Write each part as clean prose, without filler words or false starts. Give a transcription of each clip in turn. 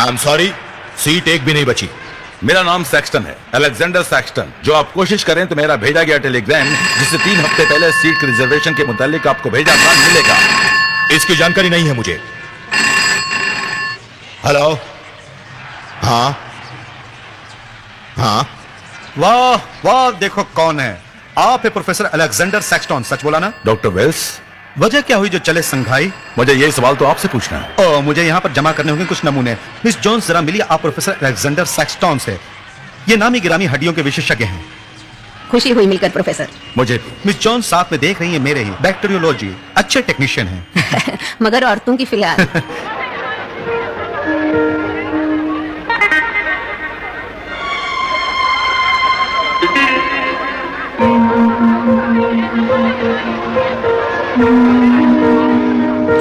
I am sorry, seat एक भी नहीं बची। मेरा नाम सैक्सटन है, अलेक्जेंडर सैक्सटन। जो आप कोशिश करें तो मेरा भेजा गया टेलीग्राम, जिसे 3 हफ्ते पहले सीट के रिजर्वेशन के मुतालिक आपको भेजा था, मिलेगा। इसकी जानकारी नहीं है मुझे। हेलो। हाँ हाँ। वाह वाह, देखो कौन है। आप है प्रोफेसर अलेक्जेंडर सैक्सटन, सच बोला ना? डॉक्टर वेल्स, वजह क्या हुई जो चले संघाई? मुझे ये सवाल तो आपसे पूछना है। ओ, मुझे यहाँ पर जमा करने होंगे कुछ नमूने। मिस जोन्स, जरा मिलिए आप प्रोफेसर अलेक्जेंडर सैक्सटन से। ये नामी गिरामी हड्डियों के विशेषज्ञ हैं। खुशी हुई मिलकर प्रोफेसर। मुझे मिस जोन्स साथ में देख रही हैं मेरे ही बैक्टीरियोलॉजी, अच्छे टेक्नीशियन हैं। मगर औरतों की फिलहाल।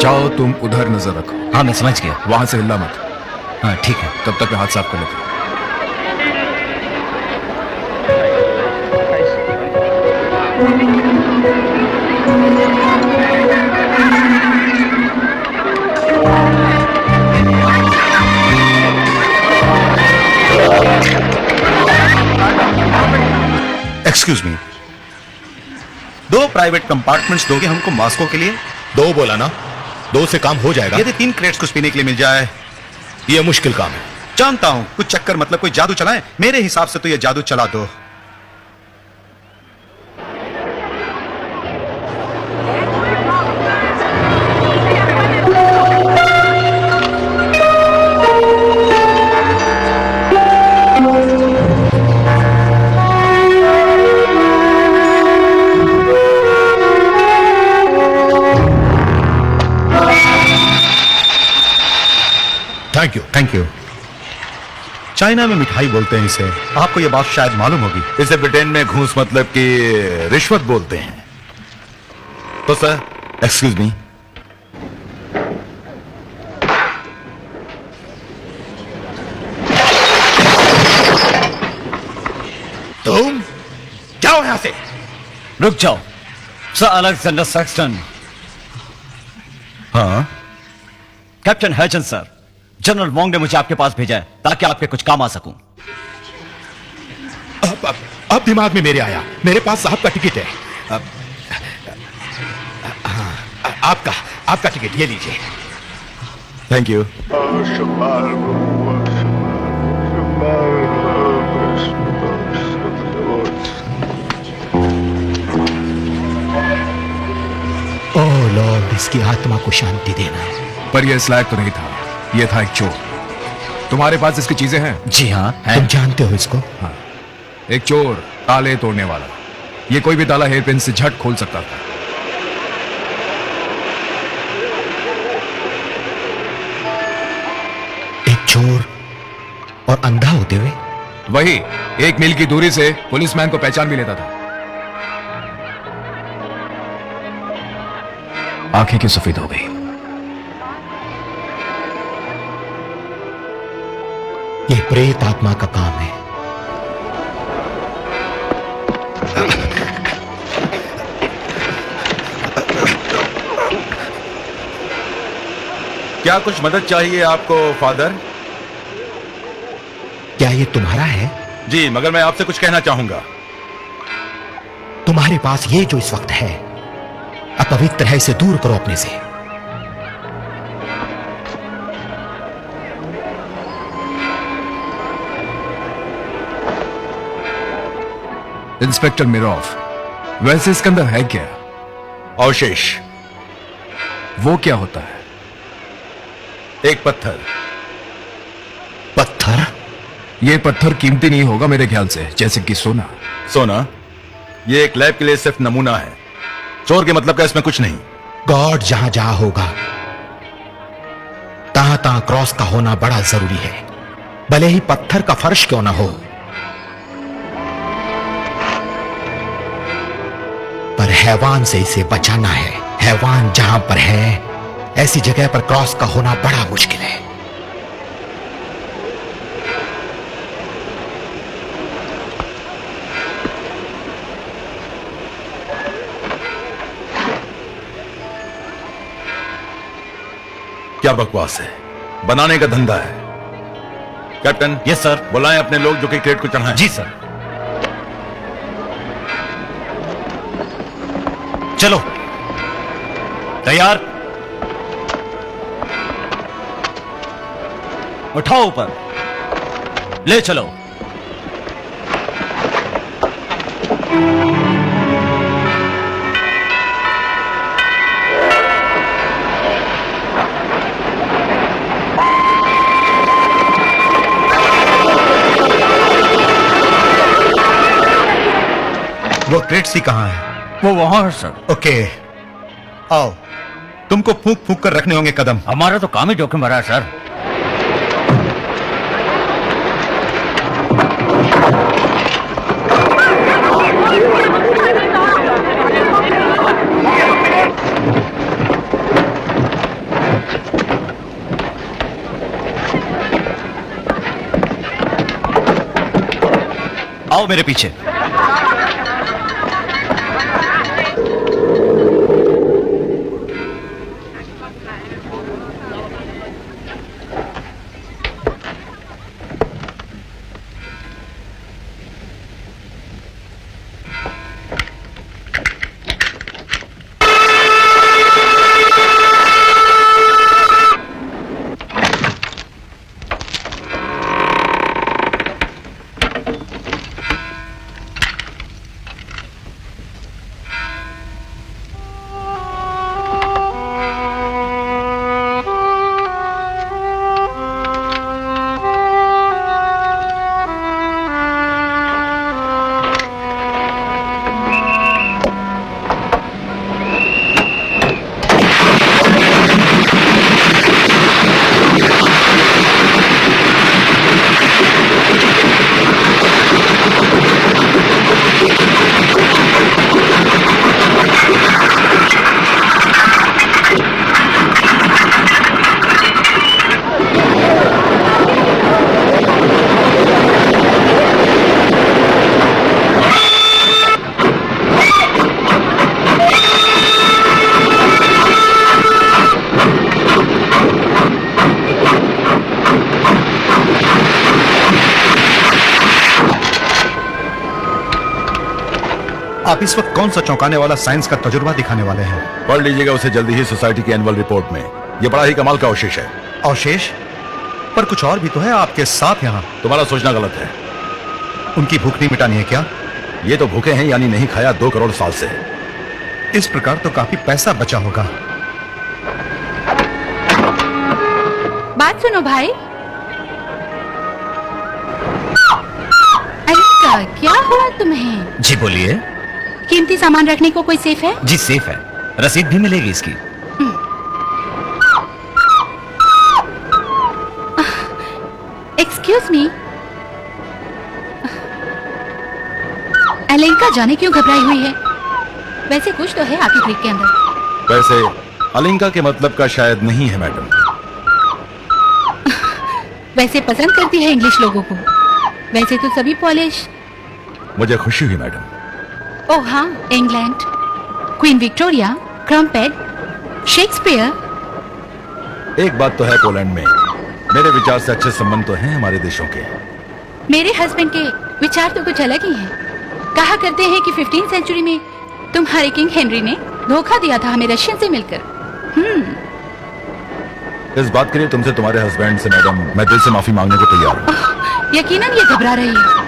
जाओ तुम उधर नजर रखो। हाँ मैं समझ गया। वहां से हिलना मत। हाँ ठीक है। तब तक मैं हाथ साफ कर लेता हूं। एक्सक्यूज मी, 2 प्राइवेट कंपार्टमेंट्स दोगे हमको मॉस्को के लिए? 2 बोला ना, 2 से काम हो जाएगा। यदि 3 क्रेट्स कुछ पीने के लिए मिल जाए। ये मुश्किल काम है। जानता हूं, कुछ चक्कर मतलब कोई जादू चलाए। मेरे हिसाब से तो ये जादू चला दो। Thank you. Thank you. China में मिठाई बोलते हैं इसे, आपको यह बात शायद मालूम होगी। इसे ब्रिटेन में घूस मतलब कि रिश्वत बोलते हैं। तो सर, एक्सक्यूज मी। तुम जाओ यहां से। रुक जाओ सर अलेक्जेंडर सैक्सटन। हाँ, कैप्टन हैचन सर, जनरल वोंग ने मुझे आपके पास भेजा है ताकि आपके कुछ काम आ सकूं। अब दिमाग में मेरे आया, मेरे पास साहब का टिकट है। आपका टिकट ये लीजिए। Thank you. ओह लॉर्ड, इसकी आत्मा को शांति देना है। पर यह इस लायक तो नहीं था। यह था एक चोर। तुम्हारे पास इसकी चीजें हैं? जी हाँ है। तुम जानते हो इसको? हाँ, एक चोर, ताले तोड़ने वाला। ये कोई भी ताला हेयर पिन से झट खोल सकता था। एक चोर और अंधा होते हुए? वही, 1 मील की दूरी से पुलिसमैन को पहचान भी लेता था। आंखें क्यों सफेद हो गई? ये प्रेत आत्मा का काम है। क्या कुछ मदद चाहिए आपको फादर? क्या ये तुम्हारा है? जी, मगर मैं आपसे कुछ कहना चाहूंगा। तुम्हारे पास ये जो इस वक्त है, अपवित्र है, इसे दूर करो अपने से। इंस्पेक्टर मिरोफ, वैसे इसके अंदर है क्या? अवशेष। वो क्या होता है? एक पत्थर। पत्थर? ये पत्थर कीमती नहीं होगा मेरे ख्याल से, जैसे कि सोना। सोना? ये एक लैब के लिए सिर्फ नमूना है। चोर के मतलब का इसमें कुछ नहीं। गॉड जहां जहां होगा, तहां तहां क्रॉस का होना बड़ा जरूरी है, भले ही पत्थर का फर्श क्यों ना हो। पर हैवान से इसे बचाना है। हैवान जहां पर है, ऐसी जगह पर क्रॉस का होना बड़ा मुश्किल है। क्या बकवास है, बनाने का धंधा है। Captain, yes sir. बुलाएं अपने लोग जो कि क्रेट को चढ़ाएं। जी सर। चलो, तैयार, उठाओ ऊपर, ले चलो। वो क्रेट सी कहाँ है? वो वहां है सर। ओके, आओ। तुमको फूंक फूंक कर रखने होंगे कदम। हमारा तो काम ही जोखिम भरा है सर। आओ मेरे पीछे। आप इस वक्त कौन सा चौंकाने वाला साइंस का तजुर्बा दिखाने वाले हैं? पढ़ लीजिएगा उसे जल्दी ही सोसाइटी की एनुअल रिपोर्ट में। ये बड़ा ही कमाल का अवशेष है। अवशेष? पर कुछ और भी तो है आपके साथ यहाँ। तुम्हारा सोचना गलत है। उनकी भूख नहीं मिटानी है क्या? ये तो भूखे हैं, यानी नहीं खाया 2 करोड़ साल से। इस प्रकार तो काफी पैसा बचा होगा। बात सुनो भाई। अलिका, क्या हुआ तुम्हें? जी बोलिए। कीमती सामान रखने को कोई सेफ है? जी सेफ है, रसीद भी मिलेगी इसकी। एक्सक्यूज मी, अलेंका जाने क्यों घबराई हुई है? वैसे कुछ तो है आपकी क्लिक के अंदर। वैसे अलिंका के मतलब का शायद नहीं है मैडम। वैसे पसंद करती है इंग्लिश लोगों को। वैसे तो सभी पॉलिश। मुझे खुशी हुई मैडम। ओह हाँ, England, queen Victoria, crumpet, Shakespeare. एक बात तो है, पोलैंड में मेरे विचार से अच्छे संबंध तो हैं हमारे देशों के। मेरे हस्बैंड के विचार तो कुछ अलग ही हैं। कहा करते हैं कि 15वीं सेंचुरी में तुम्हारे किंग हेनरी ने धोखा दिया था हमें रशियन से मिलकर। इस बात के लिए तुमसे, तुम्हारे हस्बैंड से मैडम, मैं दिल से माफी मांगने को तैयार हूँ। यकीनन ये घबरा रही है।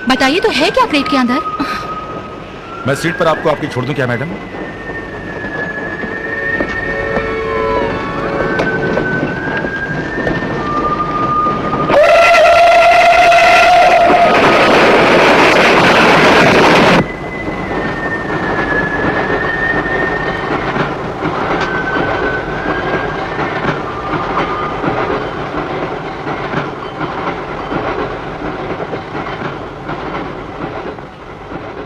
बताइए तो है क्या क्रेट के अंदर? मैं सीट पर आपको आपकी छोड़ दूं क्या मैडम?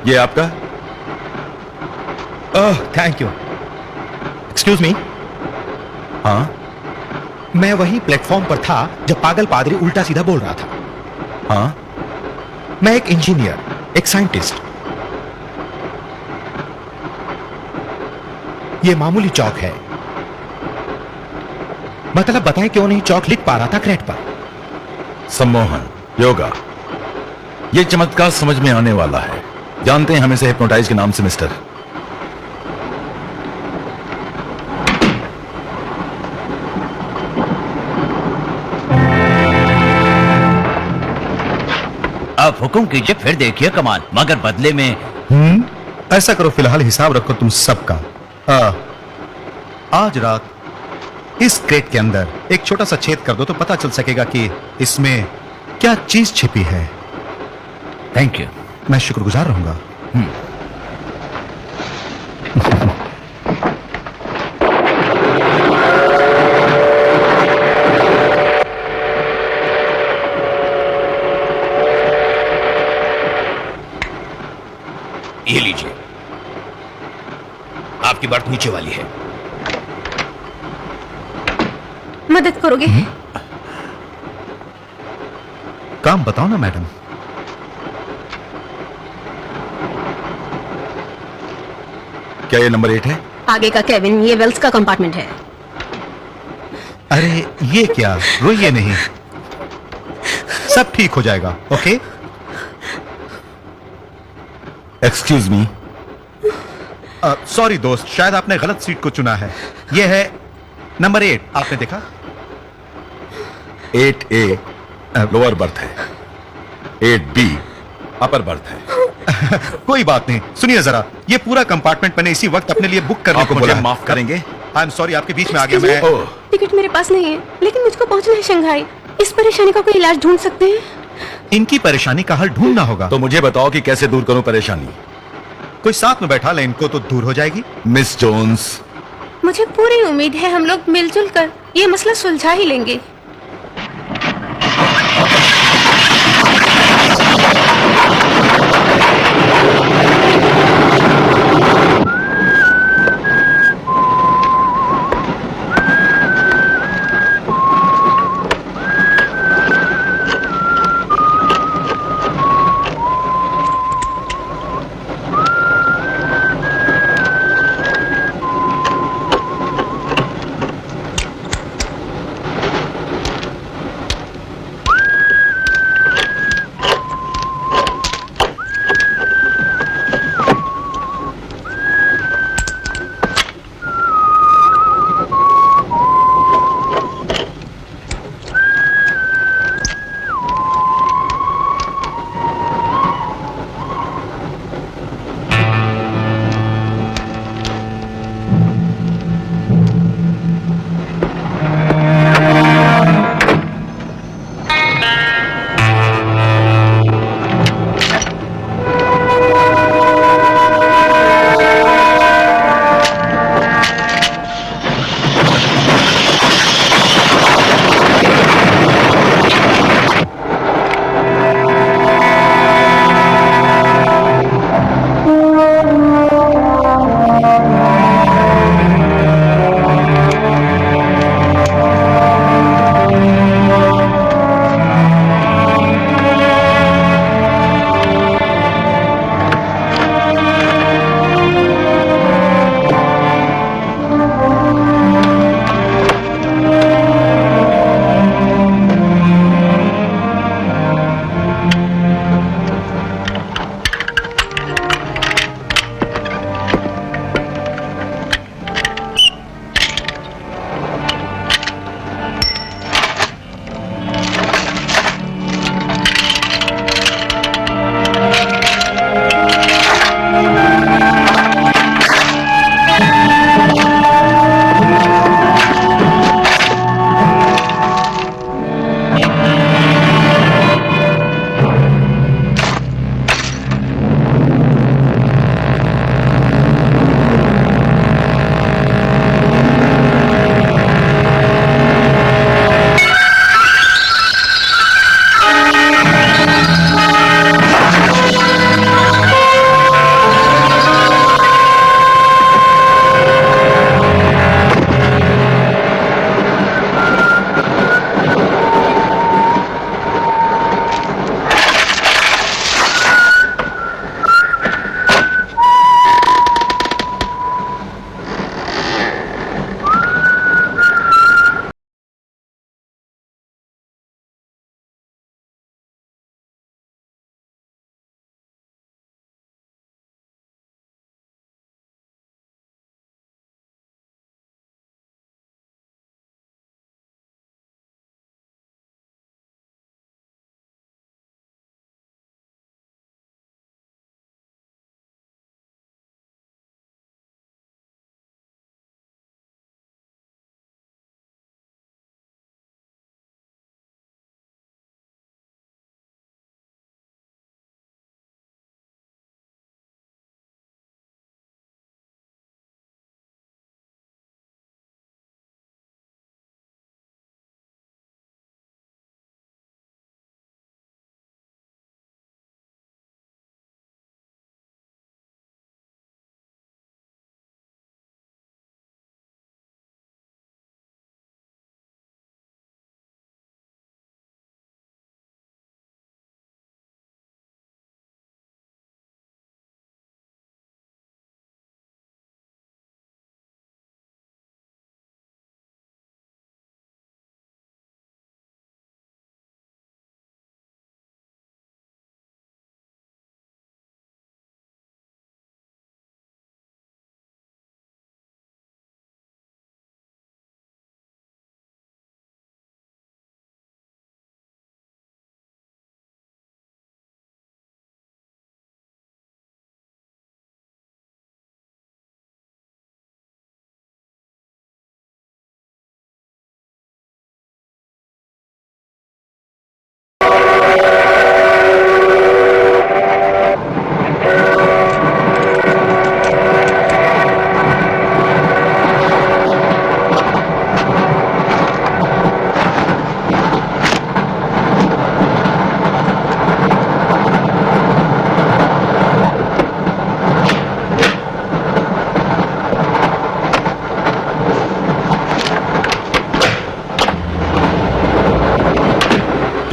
ये आपका? Oh thank you. Excuse me. हाँ मैं वही प्लेटफॉर्म पर था जब पागल पादरी उल्टा सीधा बोल रहा था। हाँ, मैं एक इंजीनियर, एक साइंटिस्ट। ये मामूली चौक है। मतलब बताएं क्यों नहीं चौक लिख पा रहा था क्रेट पर? सम्मोहन, योगा, ये चमत्कार समझ में आने वाला है। जानते हैं हम इसे हिप्नोटाइज के नाम से, मिस्टर। आप हुक्म कीजिए, फिर देखिए कमाल, मगर बदले में ऐसा करो, फिलहाल हिसाब रखो तुम सबका। आज रात इस क्रेट के अंदर एक छोटा सा छेद कर दो तो पता चल सकेगा कि इसमें क्या चीज छिपी है। Thank you. मैं शुक्रगुजार रहूंगा। ये लीजिए, आपकी बर्थ नीचे वाली है। मदद करोगे? काम बताओ ना मैडम। क्या ये नंबर 8 है? आगे का केविन, ये वेल्स का कंपार्टमेंट है। अरे ये क्या, रोइए नहीं, सब ठीक हो जाएगा। ओके? Excuse me. सॉरी दोस्त, शायद आपने गलत सीट को चुना है। यह है नंबर 8, आपने देखा? 8A लोअर बर्थ है, 8B अपर बर्थ है। कोई बात नहीं, सुनिए जरा, ये पूरा कंपार्टमेंट मैंने इसी वक्त अपने लिए बुक करने आप को मुझे बोला है। माफ करेंगे? आई एम सॉरी, आपके बीच में आ गया Excuse मैं। me? ओह, टिकट मेरे पास नहीं है, लेकिन मुझको पहुंचना है शंघाई। इस परेशानी का कोई इलाज ढूंढ सकते हैं? इनकी परेशानी का हल ढूंढना होगा। तो मुझे बताओ कि कैसे दूर करूं परेशानी। कोई साथ में बैठा ले इनको तो दूर हो जाएगी। मिस जोन्स, मुझे पूरी उम्मीद है हम लोग मिलजुल कर ये मसला सुलझा ही लेंगे।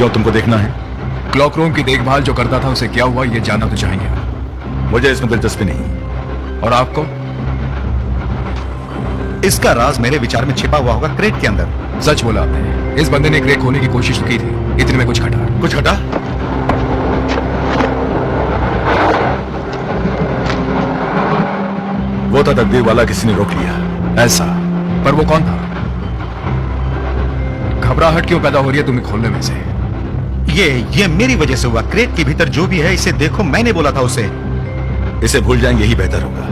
क्यों, तुमको देखना है? क्लॉक रूम की देखभाल जो करता था उसे क्या हुआ ये जानना तो चाहेंगे। मुझे इसमें दिलचस्पी नहीं। और आपको? इसका राज मेरे विचार में छिपा हुआ होगा क्रेट के अंदर। सच बोला आपने। इस बंदे ने क्रेट खोलने की कोशिश की थी, इतने में कुछ घटा। कुछ हटा? वो था तकदीर वाला, किसी ने रोक लिया। ऐसा? पर वो कौन था? घबराहट क्यों पैदा हो रही है तुम्हें खोलने में से? ये मेरी वजह से हुआ। क्रेट के भीतर जो भी है इसे देखो, मैंने बोला था उसे। इसे भूल जाएंगे, यही बेहतर होगा।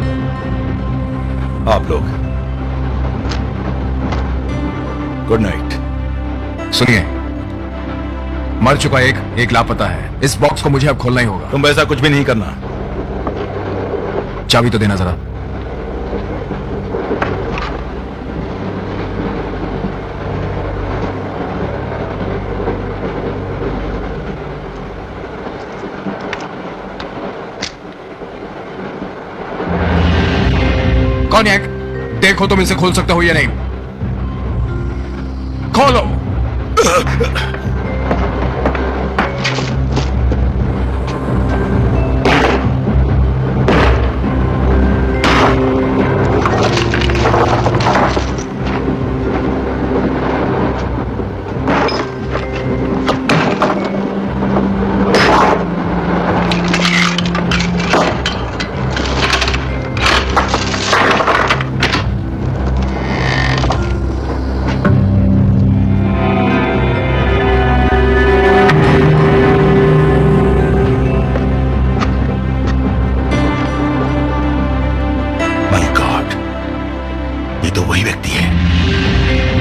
आप लोग गुड नाइट। सुनिए, मर चुका एक लापता है। इस बॉक्स को मुझे अब खोलना ही होगा। तुम ऐसा कुछ भी नहीं करना। चाबी तो देना जरा। कॉन्यैक, देखो तुम इसे खोल सकते हो या नहीं। खोलो।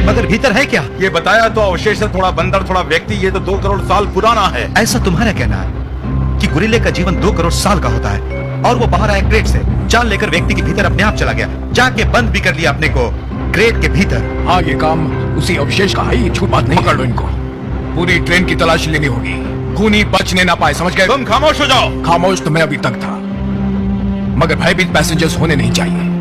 मगर भीतर है क्या? ये बताया तो अवशेष है, थोड़ा बंदर थोड़ा व्यक्ति। ये तो 2 करोड़ साल पुराना है। ऐसा तुम्हारा कहना है कि गुरिल्ले का जीवन 2 करोड़ साल का होता है और वो बाहर आया क्रेट से, जान लेकर व्यक्ति के भीतर अपने आप चला गया, जाके बंद भी कर लिया अपने को क्रेट के भीतर। हाँ, ये काम उसी अवशेष का है। ये झूठ बात नहीं। पकड़ लो इनको। पूरी ट्रेन की तलाशी लेनी होगी, खूनी बचने ना पाए, समझ गए? तुम खामोश हो जाओ। खामोश तो मैं अभी तक था, मगर भयभीत पैसेंजर्स होने नहीं चाहिए।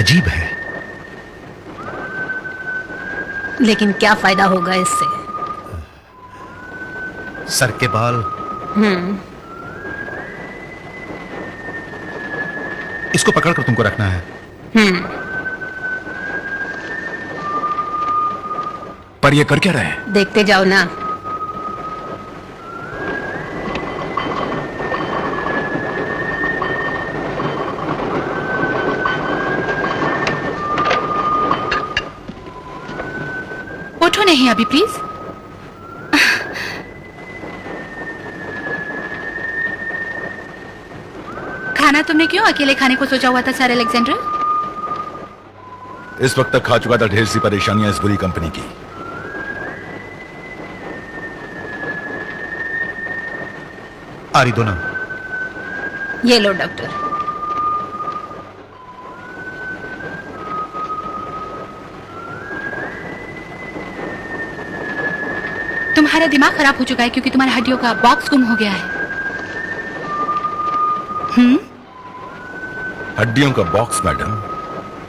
अजीब है। लेकिन क्या फायदा होगा इससे? सर के बाल। इसको पकड़कर तुमको रखना है। पर ये कर क्या रहे हैं? देखते जाओ ना। उठो नहीं अभी प्लीज। खाना तुमने क्यों अकेले खाने को सोचा हुआ था सर अलेक्जेंडर? इस वक्त तक खा चुका था ढेर सी परेशानियां इस बुरी कंपनी की। आरी दो ना। ये लो डॉक्टर। तुम्हारा दिमाग खराब हो चुका है क्योंकि तुम्हारी हड्डियों का बॉक्स गुम हो गया है। हड्डियों का बॉक्स मैडम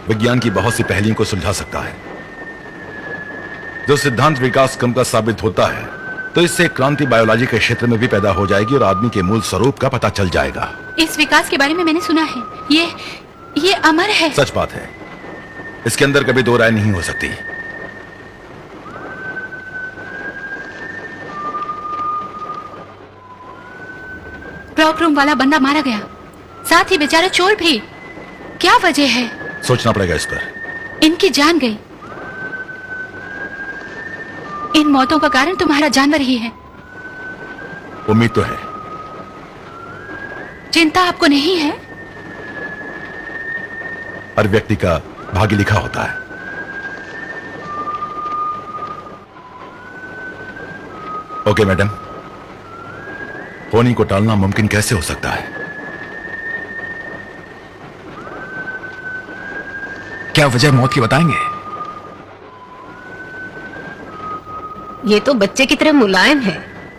विज्ञान की बहुत सी पहेलियों को सुलझा सकता है। जो सिद्धांत विकास क्रम का साबित होता है तो इससे क्रांति बायोलॉजी के क्षेत्र में भी पैदा हो जाएगी और आदमी के मूल स्वरूप का पता चल जाएगा। इस विकास के बारे में मैंने सुना है। ये अमर है। सच बात है, इसके अंदर कभी दो राय नहीं हो सकती। क्लॉक रूम वाला बंदा मारा गया, साथ ही बेचारा चोर भी। क्या वजह है? सोचना पड़ेगा इस पर। इनकी जान गई। इन मौतों का कारण तुम्हारा जानवर ही है। उम्मीद तो है। चिंता आपको नहीं है? हर व्यक्ति का भाग्य लिखा होता है। ओके मैडम, होनी को टालना मुमकिन कैसे हो सकता है? क्या वजह मौत की बताएंगे? ये तो बच्चे की तरह मुलायम है।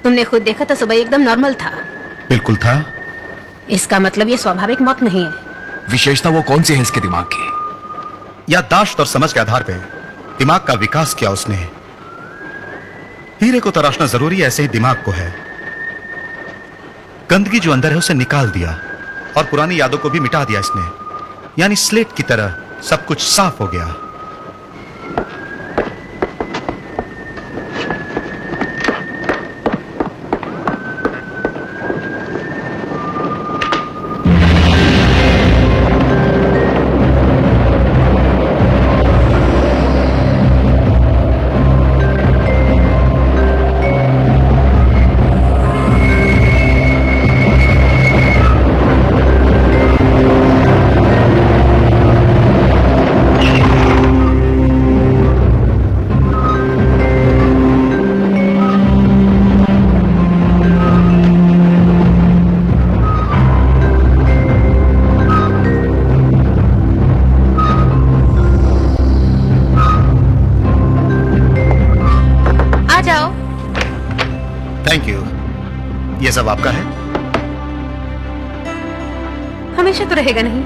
तुमने खुद देखा था, सुबह एकदम नॉर्मल था। बिल्कुल था। इसका मतलब ये स्वाभाविक मौत नहीं है। विशेषता वो कौन सी है इसके दिमाग की? याददाश्त और समझ के आधार पे दिमाग का विकास किया उसने। हीरे को तराशना जरूरी ऐसे ही दिमाग को है। गंदगी जो अंदर है उसे निकाल दिया और पुरानी यादों को भी मिटा दिया इसने। यानी स्लेट की तरह सब कुछ साफ हो गया। Thank you. ये सब आपका है? हमेशा तो रहेगा नहीं।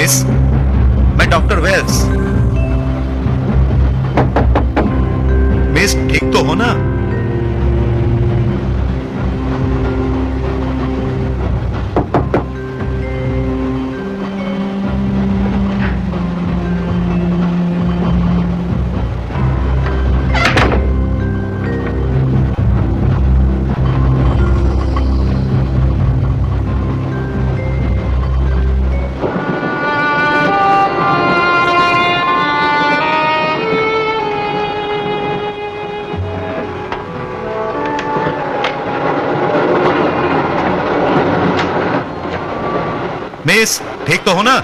मिस, मैं डॉक्टर वेल्स। मिस ठीक तो हो ना? मिस ठीक तो हो ना?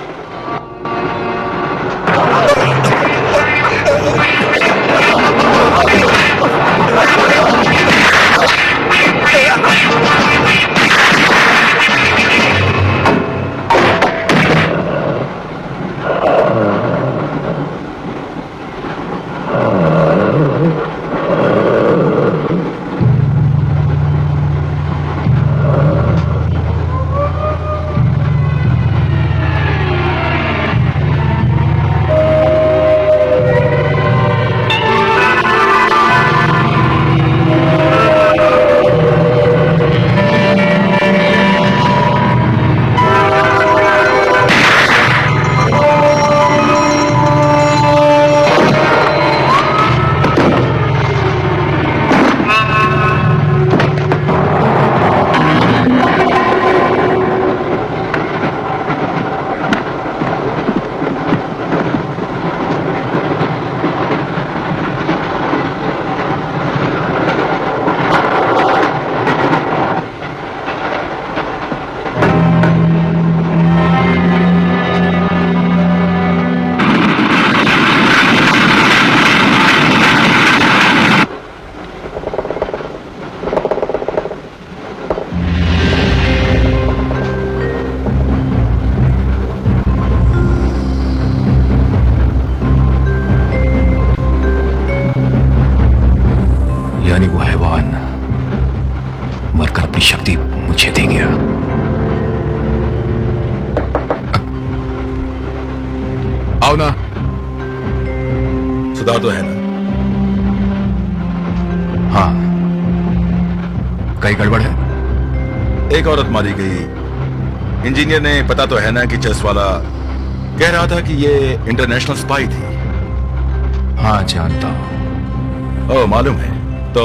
यानी वो हैवान मरकर अपनी शक्ति मुझे दे गया। आओ ना। सुधार तो है ना? हाँ, कहीं गड़बड़ है? एक औरत मारी गई। इंजीनियर ने पता तो है ना कि चेस वाला कह रहा था कि ये इंटरनेशनल स्पाई थी। हाँ जानता हूं। ओह मालूम है। तो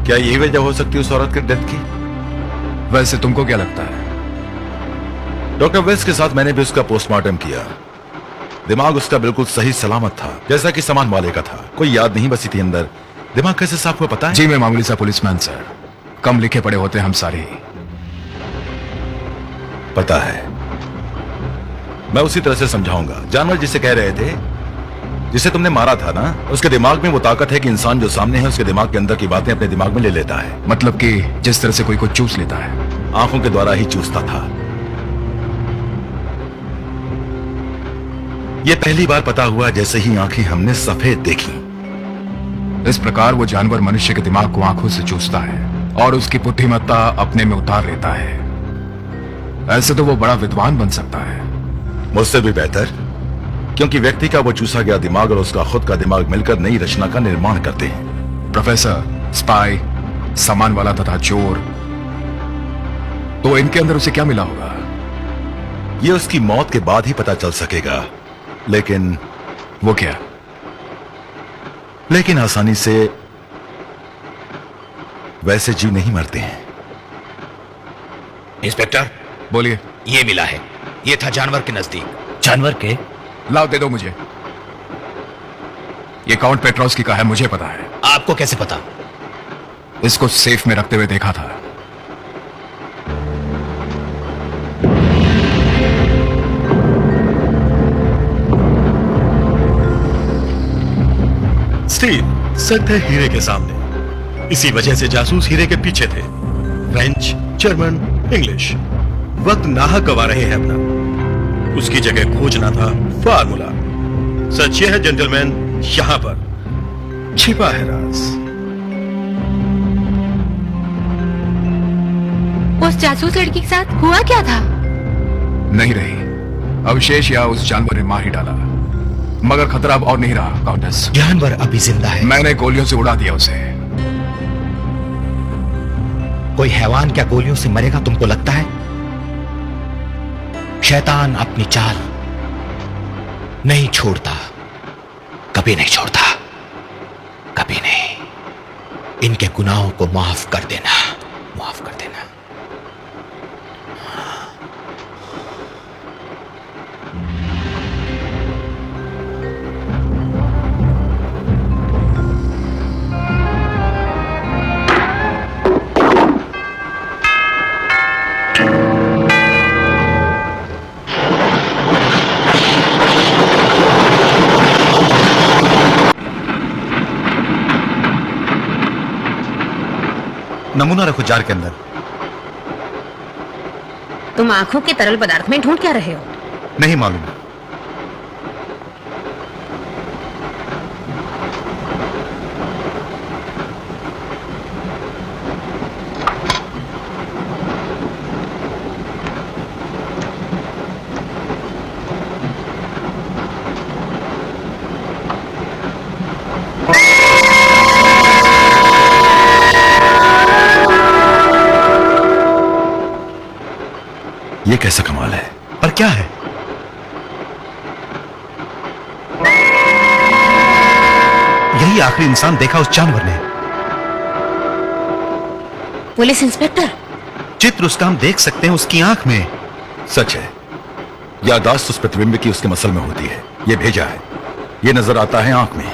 क्या यही वजह हो सकती है उस औरत के डेथ की? वैसे तुमको क्या लगता है? डॉक्टर वेल्स के साथ मैंने भी उसका पोस्टमार्टम किया। दिमाग उसका बिल्कुल सही सलामत था, जैसा कि सामान वाले का था। कोई याद नहीं बसी थी अंदर। दिमाग कैसे साफ हुआ पता है? जी मैं मामूली सा पुलिसमैन सर, कम लिखे पड़े होते हम सारे ही। पता है, मैं उसी तरह से समझाऊंगा। जानवर जिसे कह रहे थे, जिसे तुमने मारा था ना, उसके दिमाग में वो ताकत है कि इंसान जो सामने है उसके दिमाग के अंदर की बातें अपने दिमाग में ले लेता है। मतलब कि जिस तरह से कोई को चूस लेता है। आंखों के द्वारा ही चूसता था। ये पहली बार पता हुआ जैसे ही आंखें हमने सफेद देखी। इस प्रकार वो जानवर मनुष्य के दिमाग को आंखों से चूसता है और उसकी बुद्धिमत्ता अपने में उतार लेता है। ऐसे तो वो बड़ा विद्वान बन सकता है। मुझसे भी बेहतर, क्योंकि व्यक्ति का वो चूसा गया दिमाग और उसका खुद का दिमाग मिलकर नई रचना का निर्माण करते हैं। प्रोफेसर, स्पाई, सामान वाला तथा चोर, तो इनके अंदर उसे क्या मिला होगा? ये उसकी मौत के बाद ही पता चल सकेगा। लेकिन वो क्या? लेकिन आसानी से वैसे जीव नहीं मरते हैं। इंस्पेक्टर, बोलिए। ये मिला है। ये था जानवर के नजदीक। जानवर के? लाओ दे दो मुझे। ये काउंट पेट्रोस्की का है, मुझे पता है। आपको कैसे पता? इसको सेफ में रखते हुए देखा था। स्टीव सख्त है हीरे के सामने। इसी वजह से जासूस हीरे के पीछे थे। French, German, English. वक्त नाहक गवा रहे हैं अपना। उसकी जगह खोजना था फार्मूला। सच यह है जेंटलमैन, यहां पर छिपा है राज। उस जासूस लड़की के साथ हुआ क्या था? नहीं रही। अवशेष या उस जानवर ने मार ही डाला, मगर खतरा अब और नहीं रहा काउंटेस। जानवर अभी जिंदा है। मैंने गोलियों से उड़ा दिया उसे। कोई हैवान क्या गोलियों से मरेगा तुमको लगता है? शैतान अपनी चाल नहीं छोड़ता, कभी नहीं छोड़ता, कभी नहीं। इनके गुनाहों को माफ कर देना, माफ कर देना। नमूना रखो जार के अंदर। तुम आंखों के तरल पदार्थ में ढूंढ क्या रहे हो? नहीं मालूम। ये कैसा कमाल है? पर क्या है? यही आखिरी इंसान देखा उस जानवर ने। पुलिस इंस्पेक्टर, चित्र उसका हम देख सकते हैं उसकी आंख में। सच है, यादाश्त उस प्रतिबिंब की उसके मसल में होती है। ये भेजा है, ये नजर आता है आंख में।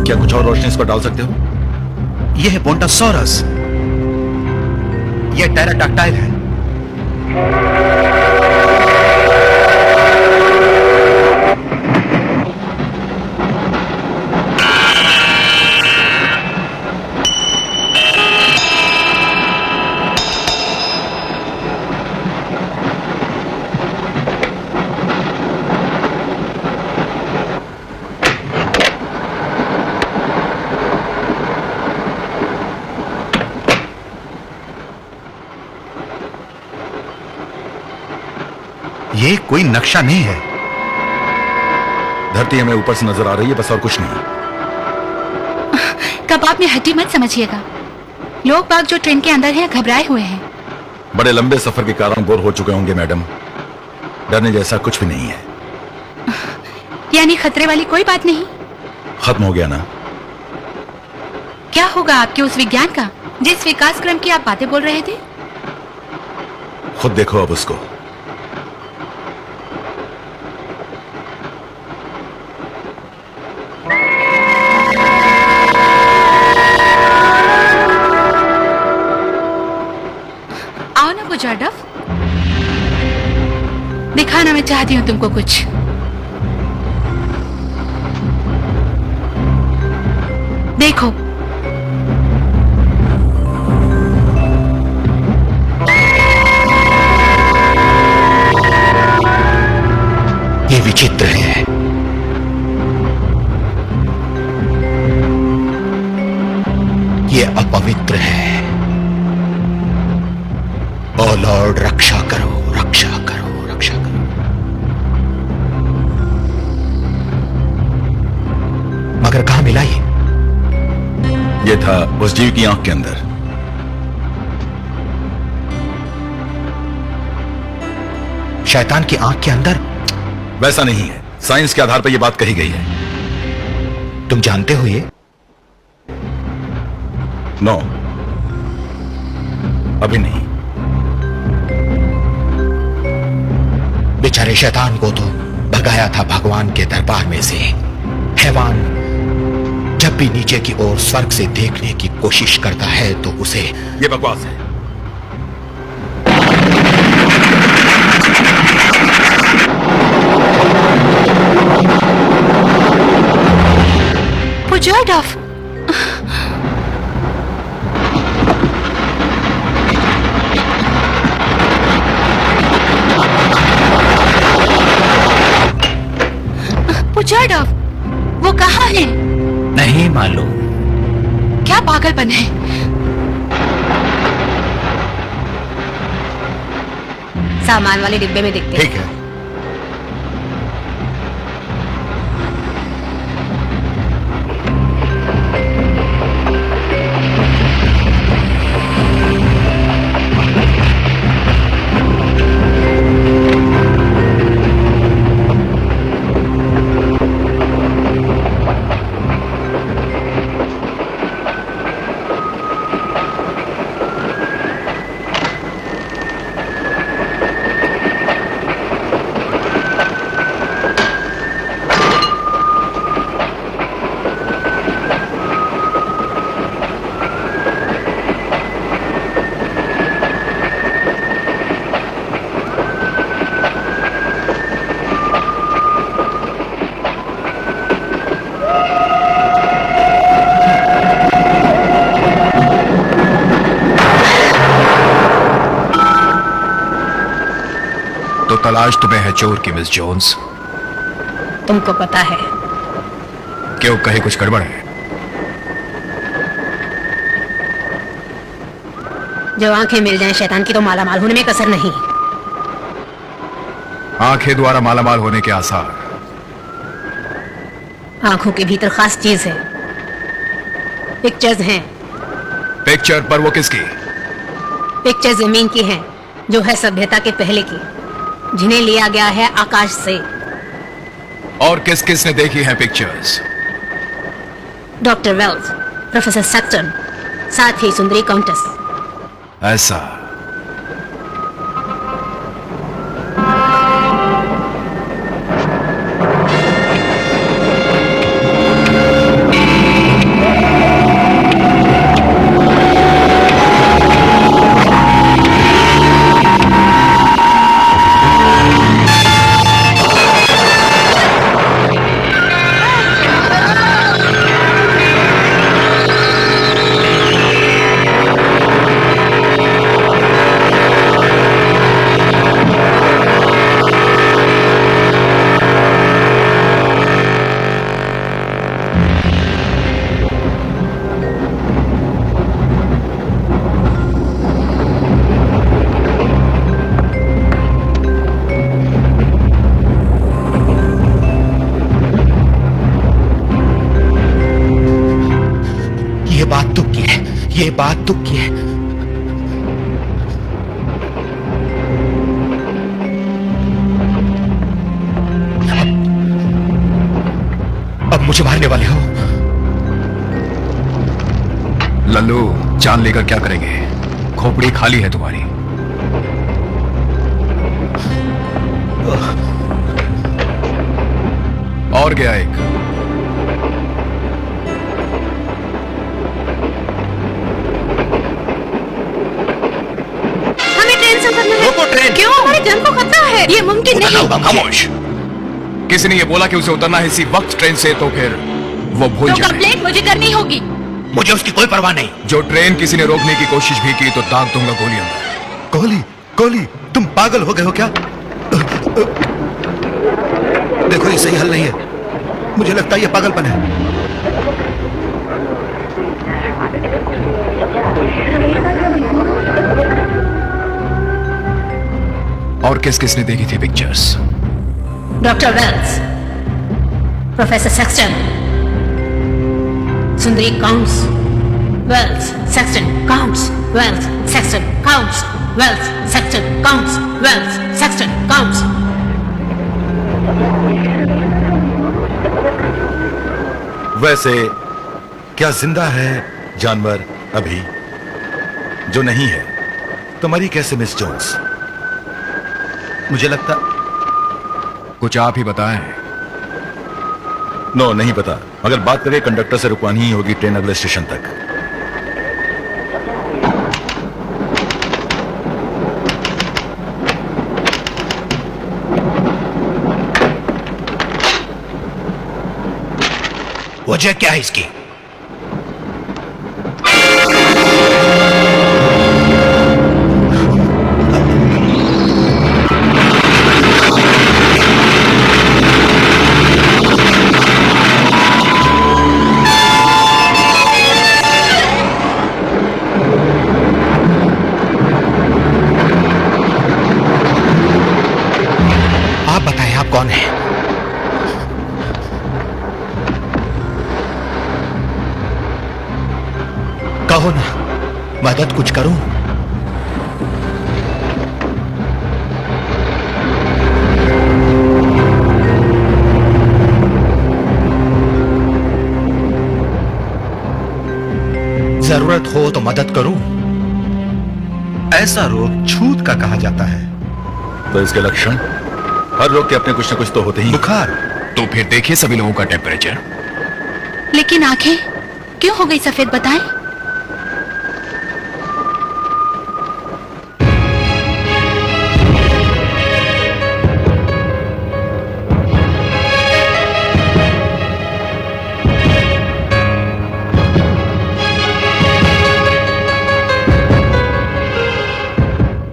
क्या कुछ और रोशनी इस पर डाल सकते हो? यह है बोंटासोरस। यह टेराडाक्टाइल है। ये कोई नक्शा नहीं है। धरती हमें ऊपर से नजर आ रही है, बस और कुछ नहीं। कबाब में हड्डी मत समझिएगा। लोग बाग जो ट्रेन के अंदर हैं घबराए हुए हैं। बड़े लंबे सफर के कारण बोर हो चुके होंगे मैडम। डरने जैसा कुछ भी नहीं है। यानी खतरे वाली कोई बात नहीं? खत्म हो गया ना? क्या होगा आपके उस विज्ञान का जिस विकास क्रम की आप बातें बोल रहे थे? खुद देखो अब उसको। आओ ना बुजार्डफ, दिखाना मैं चाहती हूँ तुमको कुछ। देखो, ये विचित्र है। ये अपवित्र है। ओ लॉर्ड, रक्षा करो, रक्षा करो, रक्षा करो। मगर कहां मिला ये था उस जीव की आंख के अंदर। शैतान की आंख के अंदर? वैसा नहीं है, साइंस के आधार पर यह बात कही गई है। तुम जानते हो ये? नो, अभी नहीं। बेचारे शैतान को तो भगाया था भगवान के दरबार में से। हैवान जब भी नीचे की ओर स्वर्ग से देखने की कोशिश करता है तो उसे ये बकवास है। पुजार्डोव, पुजार्डोव, वो कहाँ है? नहीं मालूम। क्या पागलपन है? सामान वाले डिब्बे में दिखते ठीक है। तो तलाश तुम्हें है चोर की, मिस जोन्स। तुमको पता है। क्यों, कहीं कुछ गड़बड़ है? जो आंखें मिल जाएं शैतान की तो मालामाल होने में कसर नहीं। आंखें द्वारा मालामाल होने के आसार। आंखों के भीतर खास चीज है, पिक्चर्स हैं। पिक्चर पर वो किसकी? पिक्चर जमीन की हैं, जो है सभ्यता के पहले की, जिन्हें लिया गया है आकाश से। और किस किस ने देखी हैं pictures? Doctor Wells, professor Sexton, साथ ही सुंदरी काउंटेस। ऐसा? ये बात तो की है। अब मुझे मारने वाले हो? लल्लू, जान लेकर क्या करेंगे? खोपड़ी खाली है तुम्हारी। और गया एक। ट्रेन। क्यों? हमारी जान को खतरा है, ये मुमकिन नहीं। खामोश। किसी ने ये बोला कि उसे उतरना है इसी वक्त ट्रेन से, तो फिर वो भूल तो जाए। कंप्लेंट मुझे करनी होगी। मुझे उसकी कोई परवाह नहीं। जो ट्रेन किसी ने रोकने की कोशिश भी की तो दाग दूंगा गोली अंदर। कोहली, कोहली, तुम पागल हो गए हो क्या? देखो, ये सही हल नहीं है। मुझे लगता है ये पागलपन है। और किस किसने देखी थी pictures? Doctor Wells, professor Sexton, सुंदरी counts, Wells, Sexton, counts, Wells, Sexton, counts, Wells, Sexton, counts, Wells, Sexton, counts. वैसे क्या जिंदा है जानवर अभी? जो नहीं है तो मरी कैसे मिस जोन्स? मुझे लगता कुछ आप ही बताएं। नो, नहीं पता, मगर बात करके कंडक्टर से रुकवानी ही होगी ट्रेन अगले स्टेशन तक। वजह क्या है इसकी? आप बताएं, आप कौन हैं? कहो ना, मदद कुछ करूं? जरूरत हो तो मदद करूं? ऐसा रोग छूत का कहा जाता है। तो इसके लक्षण? हर रोग के अपने कुछ न कुछ तो होते ही। बुखार। तो फिर देखिए सभी लोगों का टेम्परेचर। लेकिन आंखें क्यों हो गई सफेद, बताएं?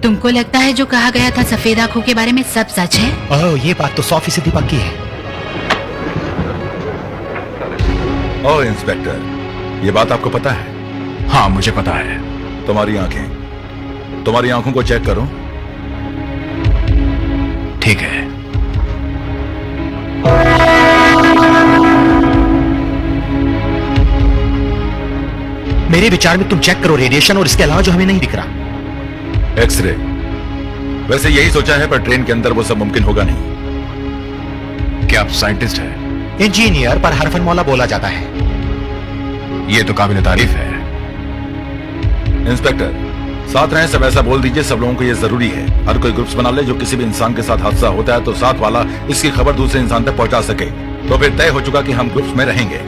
तुमको लगता है जो कहा गया था सफेद आंखों के बारे में सब सच है? ओह, ये बात तो 100% पक्की है। ओह इंस्पेक्टर, ये बात आपको पता है? हाँ, मुझे पता है। तुम्हारी आंखों को चेक करो। ठीक है। मेरे विचार में तुम चेक करो रेडिएशन, और इसके अलावा जो हमें नहीं दिख रहा। एक्सरे। वैसे यही सोचा है, पर ट्रेन के अंदर वो सब मुमकिन होगा नहीं। क्या आप साइंटिस्ट हैं? इंजीनियर, पर हरफन मौला बोला जाता है। ये तो काबिल तारीफ है। इंस्पेक्टर, साथ रहें सब ऐसा बोल दीजिए, सब लोगों को ये जरूरी है। हर कोई ग्रुप्स बना ले, जो किसी भी इंसान के साथ हादसा होता है तो साथ वाला इसकी खबर दूसरे इंसान तक पहुंचा सके। तो फिर तय हो चुका कि हम ग्रुप्स में रहेंगे।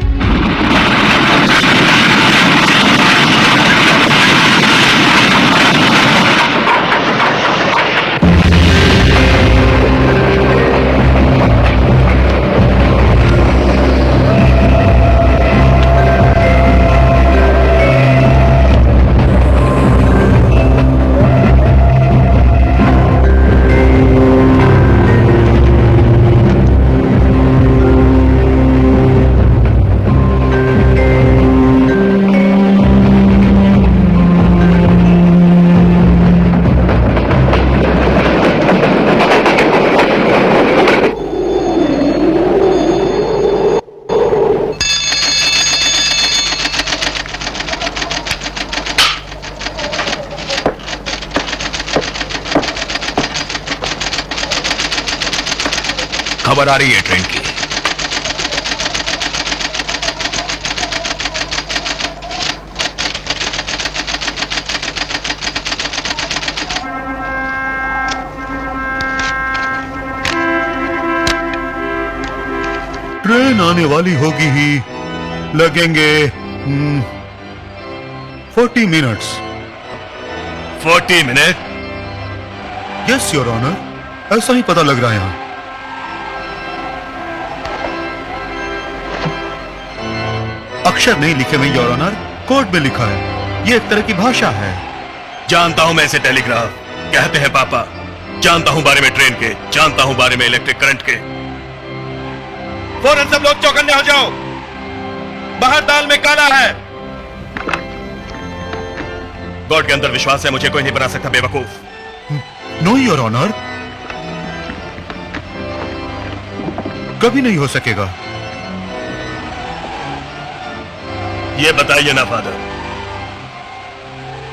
खबर आ रही है ट्रेन की। ट्रेन आने वाली होगी ही, लगेंगे 40 minutes. 40 minute? Yes your honour, ऐसा ही पता लग रहा है यहां। अक्षर नहीं लिखे हुए योर ऑनर, कोड में लिखा है। ये एक तरह की भाषा है। जानता हूं मैं इसे टेलीग्राफ कहते हैं पापा। जानता हूं बारे में ट्रेन के, जानता हूं बारे में इलेक्ट्रिक करंट के। फौरन सब लोग चौकन्ने हो जाओ, बाहर दाल में काला है। गॉड के अंदर विश्वास है, मुझे कोई नहीं बना सकता बेवकूफ। नो योर ऑनर, कभी नहीं हो सकेगा। ये बताइए ना फादर,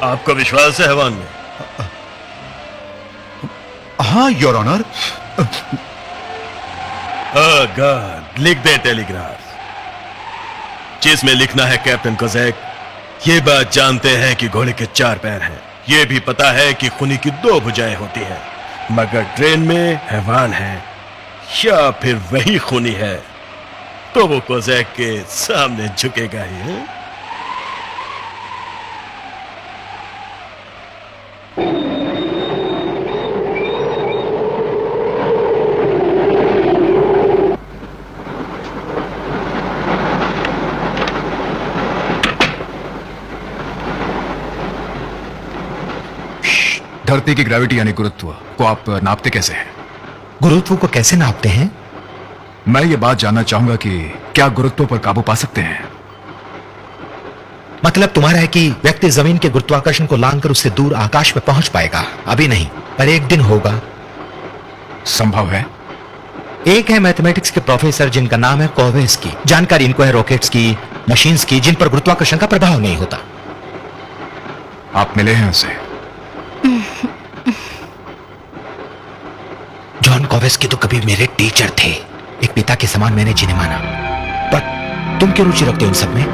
आपको विश्वास है हैवान में? हाँ योर ऑनर। गॉड, लिख दे टेलीग्राफ, जिसमें लिखना है कैप्टन कोज़ैक, ये बात जानते हैं कि घोड़े के 4 पैर हैं। ये भी पता है कि खूनी की 2 भुजाएं होती हैं, मगर ट्रेन में हैवान है या फिर वही खूनी है तो वो कोज़ैक के सामने झुकेगा ही। हैं? धरती की ग्रेविटी यानी गुरुत्व को आप नापते कैसे हैं? गुरुत्व को कैसे नापते हैं? मैं ये बात जानना चाहूंगा कि क्या गुरुत्व पर काबू पा सकते हैं? मतलब तुम्हारा है कि व्यक्ति जमीन के गुरुत्वाकर्षण को लांघकर उससे दूर आकाश में पहुंच पाएगा? अभी नहीं, पर एक दिन होगा। संभव है। एक है मैथमेटिक्स के प्रोफेसर जिनका नाम है कोवेस्की। जानकारी इनको है रॉकेट्स की, मशीन्स की, जिन पर गुरुत्वाकर्षण का प्रभाव नहीं होता। आप मिले हैं उसे? जॉन कोवेस्की तो कभी मेरे टीचर थे। एक पिता के समान मैंने जिन्हें माना। पर तुम क्यों रुचि रखते हो उन सब में?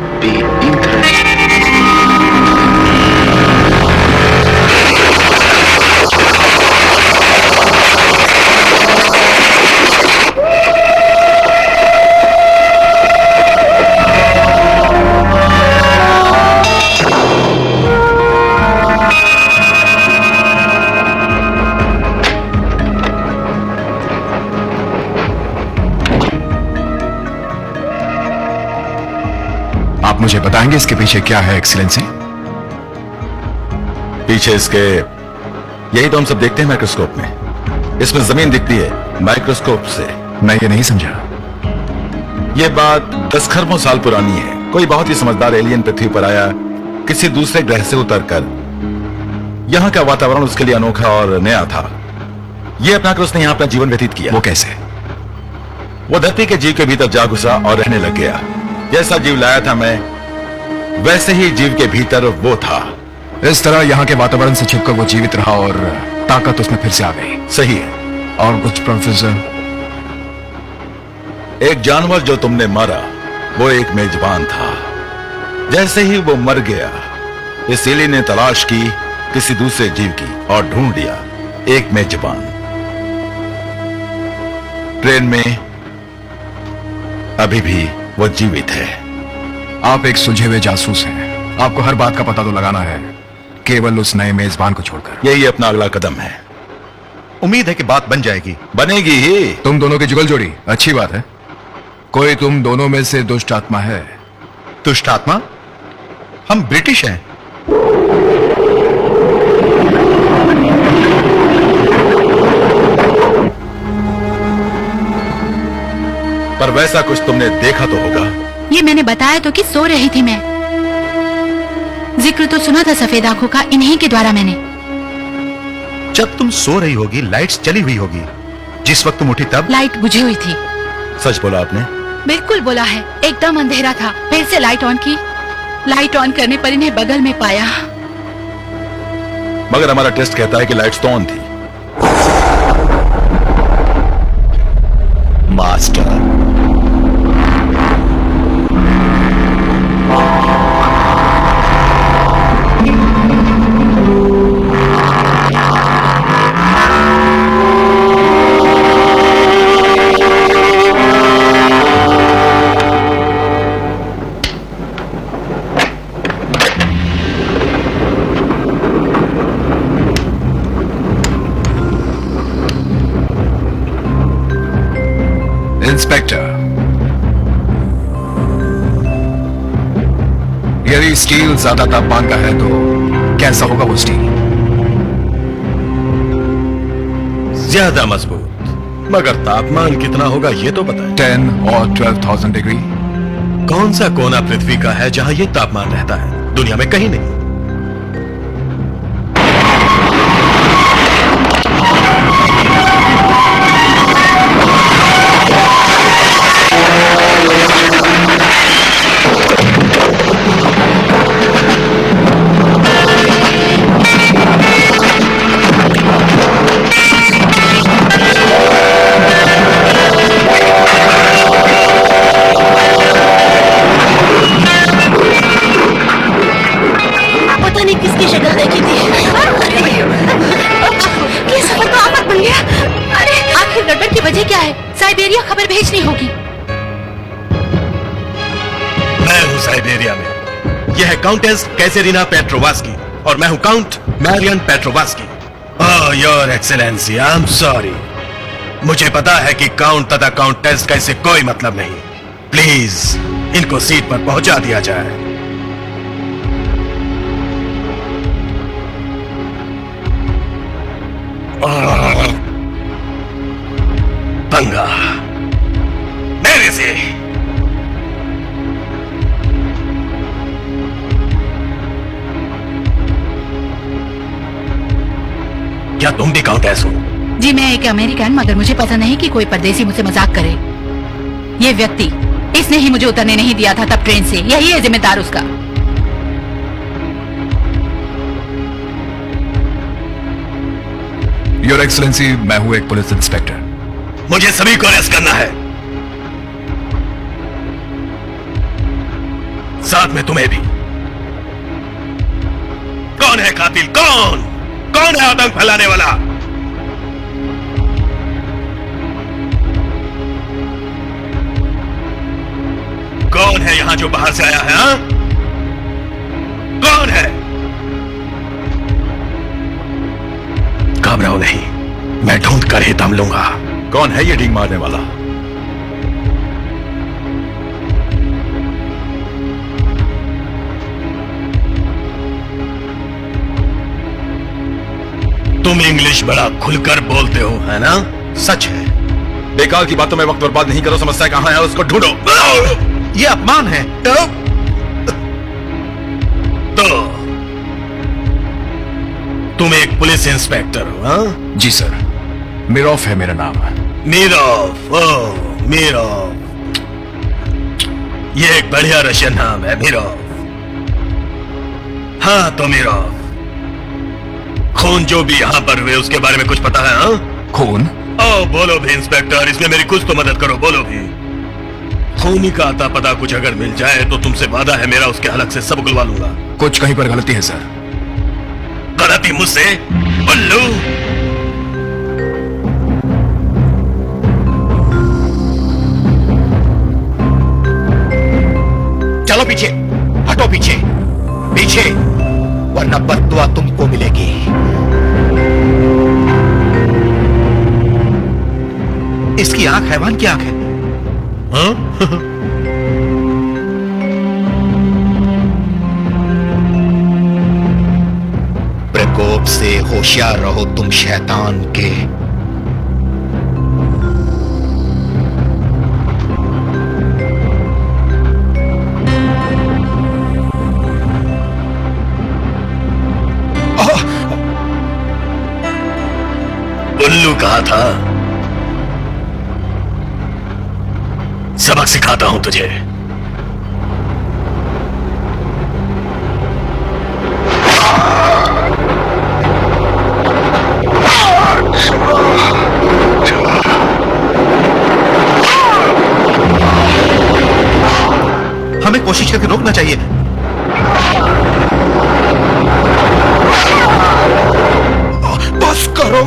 आप मुझे बताएंगे इसके पीछे क्या है एक्सीलेंसी? पीछे इसके यही तो हम सब देखते हैं माइक्रोस्कोप में। इसमें जमीन दिखती है माइक्रोस्कोप से। मैं ये नहीं समझा। यह बात 10 खरबों साल पुरानी है। कोई बहुत ही समझदार एलियन पृथ्वी पर आया, किसी दूसरे ग्रह से उतरकर। यहां का वातावरण उसके लिए अनोखा और नया था। यह अपनाकर उसने यहां अपना जीवन व्यतीत किया। वो कैसे? वो धरती के जीव के भीतर जा घुसा और रहने लग गया। जैसा जीव लाया था मैं, वैसे ही जीव के भीतर वो था। इस तरह यहाँ के वातावरण से छिपकर वो जीवित रहा और ताकत उसमें फिर से आ गई। सही है। और कुछ प्रोफेसर? एक जानवर जो तुमने मारा वो एक मेजबान था। जैसे ही वो मर गया, इस एलियन ने तलाश की किसी दूसरे जीव की और ढूंढ लिया एक मेजबान। ट्रेन में अभी भी वो जीवित है। आप एक सुलझे हुए जासूस हैं। आपको हर बात का पता तो लगाना है, केवल उस नए मेजबान को छोड़कर। यही अपना अगला कदम है। उम्मीद है कि बात बन जाएगी। बनेगी ही। तुम दोनों की जुगल जोड़ी अच्छी बात है। कोई तुम दोनों में से दुष्ट आत्मा है? दुष्ट आत्मा? हम ब्रिटिश हैं। पर वैसा कुछ तुमने देखा तो होगा। ये मैंने बताया तो कि सो रही थी मैं। जिक्र तो सुना था सफेद आंखों का, इन्हीं के द्वारा मैंने। जब तुम सो रही होगी लाइट्स चली हुई होगी। जिस वक्त तुम उठी तब लाइट बुझी हुई थी। सच बोला आपने? बिल्कुल बोला है। एकदम अंधेरा था। फिर से लाइट ऑन की। लाइट ऑन करने पर इन्हें बगल में पाया। मगर हमारा टेस्ट कहता है कि लाइट्स तो ऑन थी। मास्टर, इंस्पेक्टर, यदि स्टील ज्यादा तापमान का है तो कैसा होगा वो स्टील? ज्यादा मजबूत। मगर तापमान कितना होगा ये तो पता है। 10 और 12,000 डिग्री। कौन सा कोना पृथ्वी का है जहां ये तापमान रहता है? दुनिया में कहीं नहीं। साइबेरिया खबर भेजनी होगी। एरिया में। यह है काउंटेस कैसेरिना पेट्रोवास्की और मैं हूं count Marion Petrovsky. Oh your excellency, I am sorry. मुझे पता है कि काउंट तथा काउंटेस का इससे कोई मतलब नहीं। प्लीज इनको सीट पर पहुंचा दिया जाए। पंगा मेरे से। क्या तुम भी काउंटेस हो? जी मैं एक अमेरिकन, मगर मुझे पता नहीं कि कोई परदेसी मुझसे मजाक करे। ये व्यक्ति, इसने ही मुझे उतरने नहीं दिया था तब ट्रेन से। यही है जिम्मेदार उसका। योर एक्सलेंसी, मैं हूं एक पुलिस इंस्पेक्टर। मुझे सभी को अरेस्ट करना है, साथ में तुम्हें भी। कौन है कातिल? कौन है आतंक फैलाने वाला? कौन है यहां जो बाहर से आया है? हा? कौन है? घबराओ नहीं, मैं ढूंढ कर ही दम लूंगा। कौन है ये डींग मारने वाला? तुम इंग्लिश बड़ा खुलकर बोलते हो, है ना? सच है। बेकार की बातों में वक्त बर्बाद नहीं करो। समस्या कहां है उसको ढूंढो। ये अपमान है। तो तुम एक पुलिस इंस्पेक्टर हो? हाँ? जी सर, मिरोफ है मेरा नाम। मीरोफ। ओह मीरोफ, ये एक बढ़िया रशियन नाम है, मीरोफ। हाँ तो मीरोफ, खून जो भी यहां पर हुए उसके बारे में कुछ पता है? हाँ? खून? ओ बोलो भी इंस्पेक्टर, इसमें मेरी कुछ तो मदद करो, बोलो भी। खूनी का आता पता कुछ अगर मिल जाए तो तुमसे वादा है मेरा, उसके हलक से सब उगलवा लूंगा। कुछ कहीं पर गलती है सर। गलती मुझसे? उल्लू। चलो पीछे हटो, पीछे पीछे, वरना बद्दुआ तुमको मिलेगी। इसकी आंख हैवान की आंख है। हाँ? प्रकोप से होशियार रहो तुम शैतान के। उल्लू कहा था, सबक सिखाता हूं तुझे। हमें कोशिश करके रोकना चाहिए। बस करो।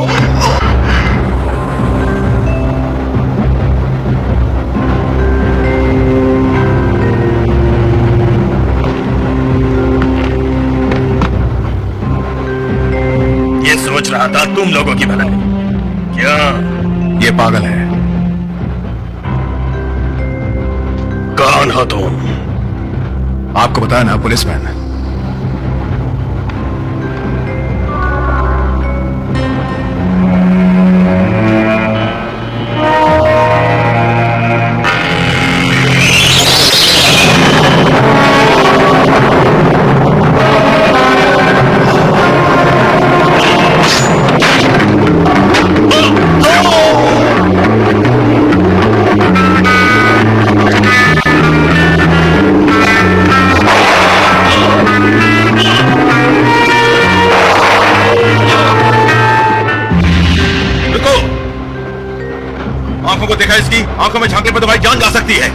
ये सोच रहा था तुम लोगों की भलाई। क्या ये पागल है। कौन हो तुम? आपको बताया ना, पुलिसमैन। आंखों को देखा इसकी? आंखों में झांकने पर तुम्हारी जान जा सकती है।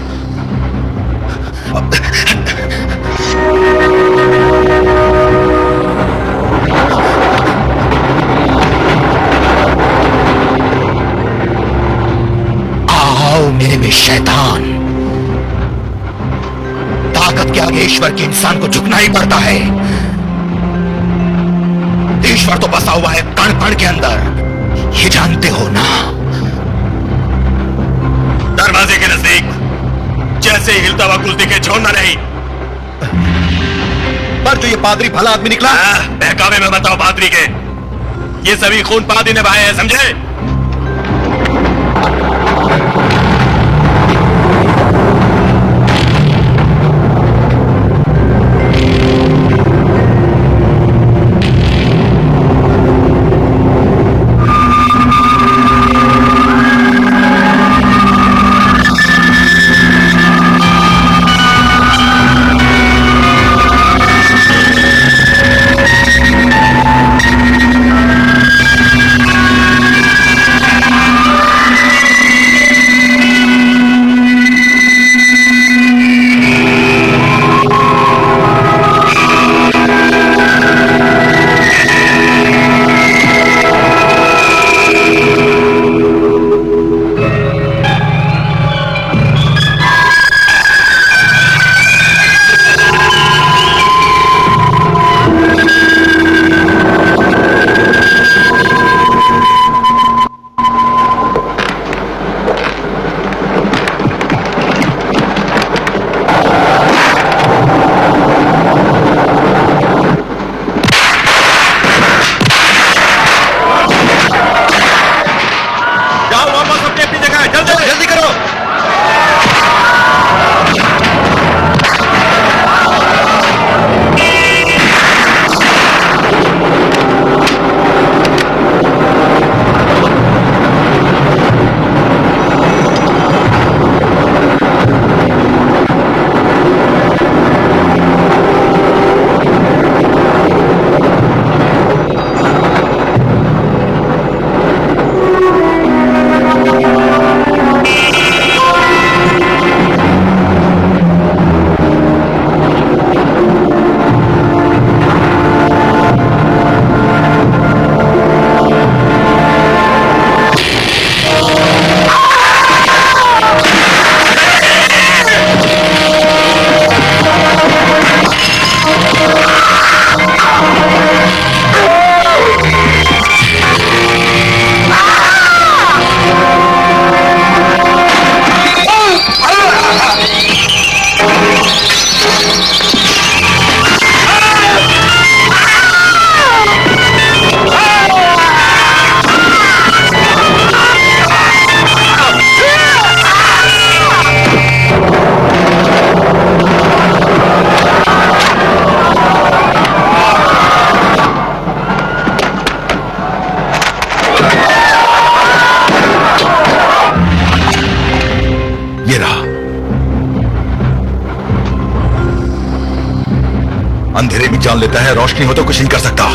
आओ मेरे में शैतान, ताकत के आगे ईश्वर के इंसान को झुकना ही पड़ता है। ईश्वर तो बसा हुआ है कण कण के अंदर, ये जानते हो ना? दरवाजे के नजदीक जैसे ही हिलता हुआ कुछ दिखे छोड़ना नहीं। पर जो ये पादरी भला आदमी निकला, बहकावे में बताओ पादरी के, ये सभी खून पादरी ने बहाए हैं, समझे? अंधेरे भी जान लेता है, रोशनी हो तो कुछ नहीं कर सकता।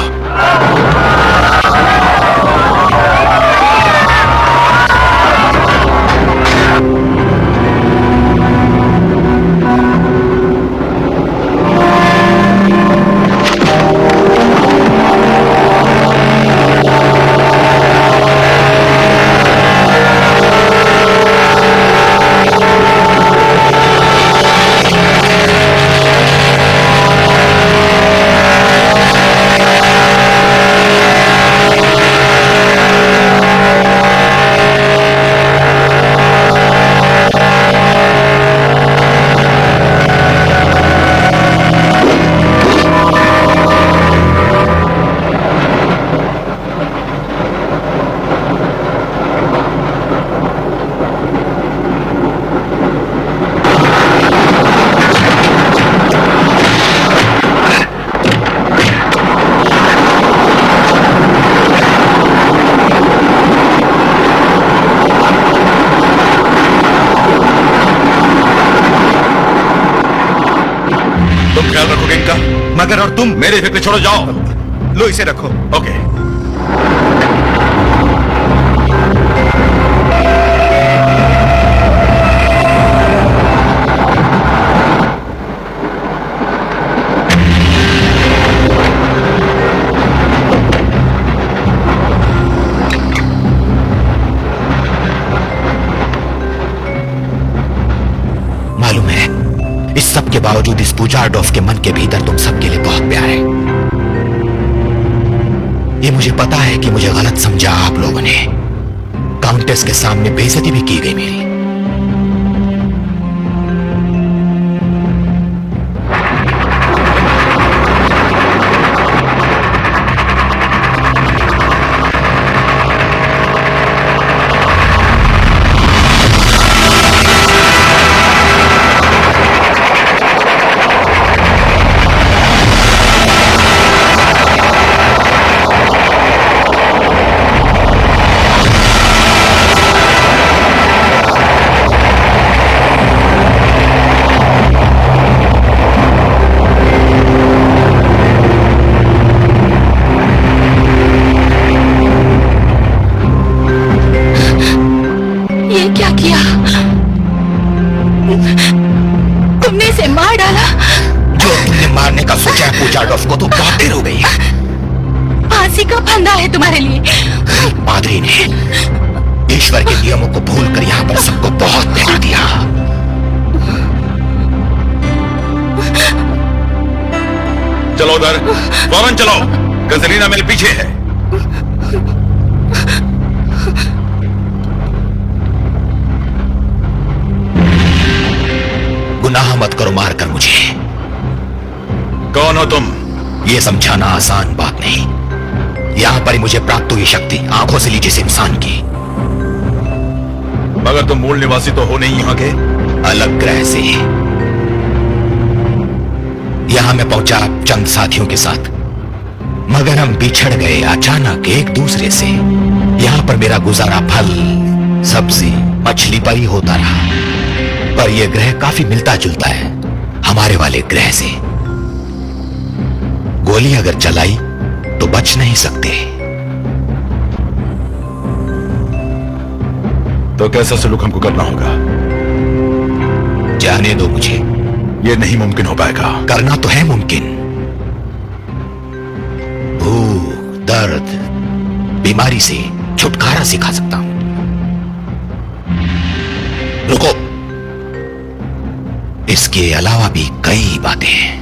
ख्याल रखोगे इनका? मगर और तुम? मेरे फिक्र छोड़ो, जाओ। लो इसे रखो। ओके। सब के बावजूद इस बुचार्डोफ के मन के भीतर तुम सबके लिए बहुत प्यार है। ये मुझे पता है कि मुझे गलत समझा आप लोगों ने, काउंटेस के सामने बेइज्जती भी की गई मेरी। बुचार्डोफ को तो बहुत देर हो गई है। फांसी का फंदा है तुम्हारे लिए। पादरी ने ईश्वर के नियमों को भूलकर यहाँ पर सबको बहुत प्यार दिया। चलो उधर, फौरन चलो, गजरीना मेरे पीछे है। गुनाह मत करो मारकर मुझे। कौन हो तुम? ये समझाना आसान बात नहीं। यहां पर ही मुझे प्राप्त हुई शक्ति आंखों से ली जिस इंसान की। मगर तुम मूल निवासी तो हो नहीं यहाँ के? अलग ग्रह से। यहां मैं पहुंचा चंद साथियों के साथ, मगर हम बिछड़ गए अचानक एक दूसरे से। यहां पर मेरा गुजारा फल, सब्जी, मछली पर ही होता रहा। पर यह ग्रह काफी मिलता जुलता है हमारे वाले ग्रह से। गोली अगर चलाई तो बच नहीं सकते। तो कैसा सलूक हमको करना होगा? जाने दो मुझे। यह नहीं मुमकिन हो पाएगा। करना तो है मुमकिन। भूख, दर्द, बीमारी से छुटकारा सिखा सकता हूं। रुको, इसके अलावा भी कई बातें हैं।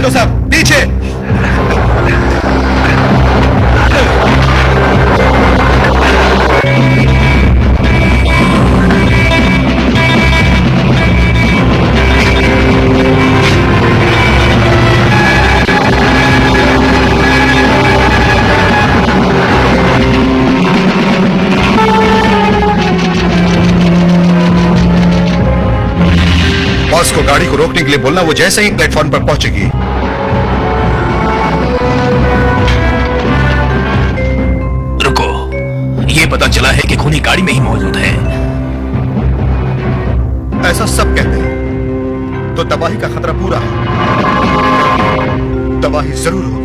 लो सब पीछे। बॉस को गाड़ी को रोकने के लिए बोलना, वो जैसे ही प्लेटफॉर्म पर पहुंचेगी रुको, ये पता चला है कि खूनी गाड़ी में ही मौजूद है। ऐसा सब कहते हैं, तो तबाही का खतरा पूरा है। तबाही जरूर होगी।